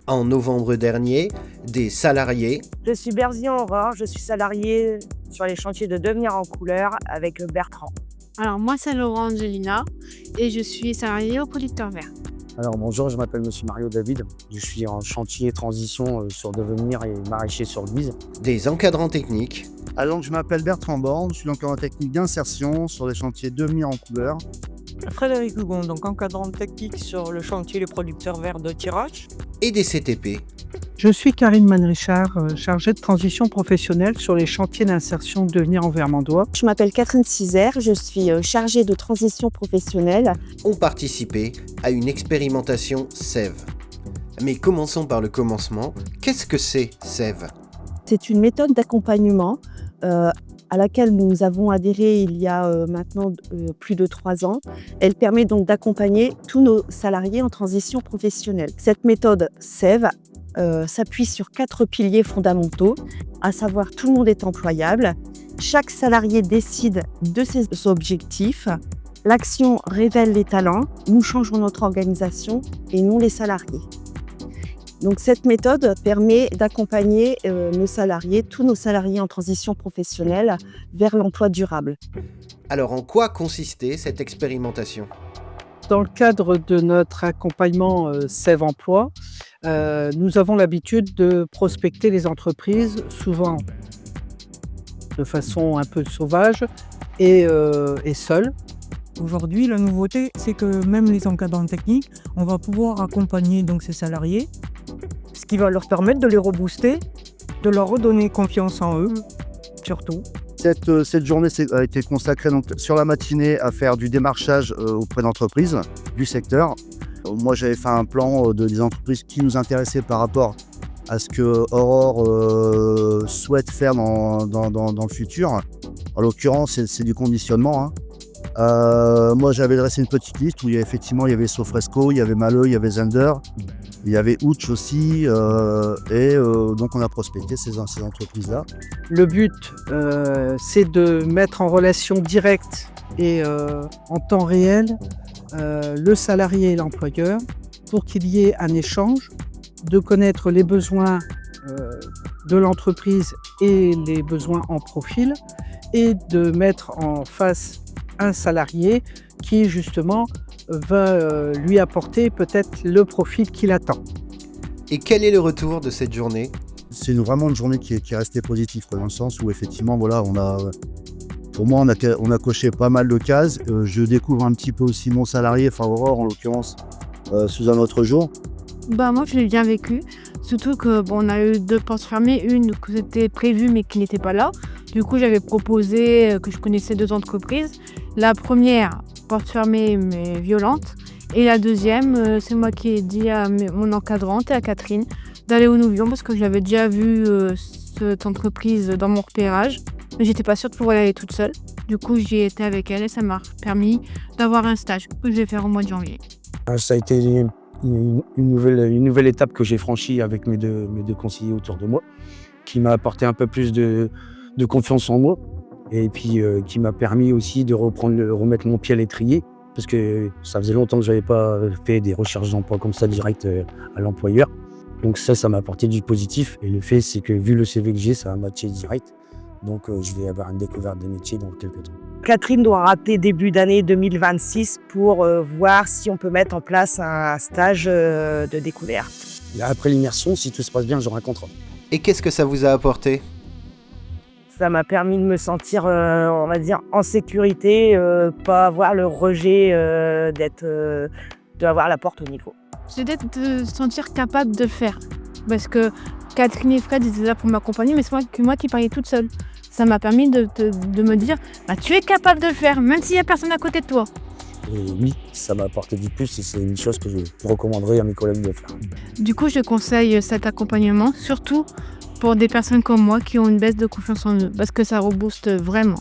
En novembre dernier, des salariés Je suis Berzian Aurore, je suis salariée sur les chantiers de Devenir en couleur avec Bertrand. Alors moi c'est Laurent Angelina et je suis salariée au producteur vert. Alors bonjour, je m'appelle Monsieur Mario David, je suis en chantier transition sur Devenir et maraîcher sur Guise. des encadrants techniques, Alors, je m'appelle Bertrand Borne, je suis encadrant technique d'insertion sur les chantiers Devenir en couleur. Frédéric Hugon, donc encadrant technique sur le chantier Le Producteur Vert de Tirage. et des CTP. Je suis Karine Manrichard, chargée de transition professionnelle sur les chantiers d'insertion Devenir en Vermandois. Je m'appelle Catherine Cizer, je suis chargée de transition professionnelle. Ont participé à une expérimentation SEV. Mais commençons par le commencement. Qu'est-ce que c'est SEV ? C'est une méthode d'accompagnement à laquelle nous avons adhéré il y a maintenant plus de 3 ans. Elle permet donc d'accompagner tous nos salariés en transition professionnelle. Cette méthode SEV s'appuie sur 4 piliers fondamentaux, à savoir tout le monde est employable, chaque salarié décide de ses objectifs, l'action révèle les talents, nous changeons notre organisation et non les salariés. Donc cette méthode permet d'accompagner nos salariés, tous nos salariés en transition professionnelle vers l'emploi durable. Alors en quoi consistait cette expérimentation ? Dans le cadre de notre accompagnement Sève Emploi, nous avons l'habitude de prospecter les entreprises, souvent de façon un peu sauvage et seule. Aujourd'hui, la nouveauté, c'est que même les encadrants techniques, on va pouvoir accompagner donc ces salariés, ce qui va leur permettre de les rebooster, de leur redonner confiance en eux, surtout. Cette journée a été consacrée donc, sur la matinée à faire du démarchage auprès d'entreprises du secteur. Moi, j'avais fait un plan des entreprises qui nous intéressaient par rapport à ce que Aurore souhaite faire dans le futur. En l'occurrence, c'est du conditionnement. Moi, j'avais dressé une petite liste où il y avait Sofresco, il y avait Maleux, il y avait Zender, il y avait Ouch aussi, donc on a prospecté ces entreprises-là. Le but, c'est de mettre en relation directe et en temps réel le salarié et l'employeur pour qu'il y ait un échange, de connaître les besoins de l'entreprise et les besoins en profil et de mettre en face un salarié qui justement va lui apporter peut-être le profil qu'il attend. Et quel est le retour de cette journée ? C'est vraiment une journée qui est restée positive, dans le sens où effectivement, voilà, pour moi, on a coché pas mal de cases. Je découvre un petit peu aussi mon salarié, enfin Aurore en l'occurrence, sous un autre jour. Moi je l'ai bien vécu, surtout que on a eu 2 portes fermées, une que c'était prévu mais qui n'était pas là. Du coup j'avais proposé que je connaissais 2 entreprises. La première, porte fermée mais violente, et la deuxième, c'est moi qui ai dit à mon encadrante et à Catherine d'aller au Nouvion parce que j'avais déjà vu cette entreprise dans mon repérage. Mais j'étais pas sûre de pouvoir y aller toute seule. Du coup j'y ai été avec elle et ça m'a permis d'avoir un stage que je vais faire au mois de janvier. Ça a été une nouvelle étape que j'ai franchie avec mes deux conseillers autour de moi, qui m'a apporté un peu plus de confiance en moi et puis qui m'a permis aussi de remettre mon pied à l'étrier parce que ça faisait longtemps que je n'avais pas fait des recherches d'emploi comme ça direct à l'employeur. Donc ça m'a apporté du positif et le fait c'est que vu le CV que j'ai, ça a matché direct. Donc je vais avoir une découverte des métiers dans quelques temps. Catherine doit rater début d'année 2026 pour voir si on peut mettre en place un stage de découverte. Et après l'immersion, si tout se passe bien, j'aurai un contrat. Et qu'est-ce que ça vous a apporté ? Ça m'a permis de me sentir, on va dire, en sécurité, pas avoir le rejet d'avoir la porte au niveau. C'est d'être de se sentir capable de faire. Parce que Catherine et Fred étaient là pour m'accompagner, mais c'est moi qui parlais toute seule. Ça m'a permis de me dire, tu es capable de le faire, même s'il n'y a personne à côté de toi. Et oui, ça m'a apporté du plus et c'est une chose que je recommanderais à mes collègues de faire. Du coup, je conseille cet accompagnement, surtout pour des personnes comme moi qui ont une baisse de confiance en eux, parce que ça rebooste vraiment.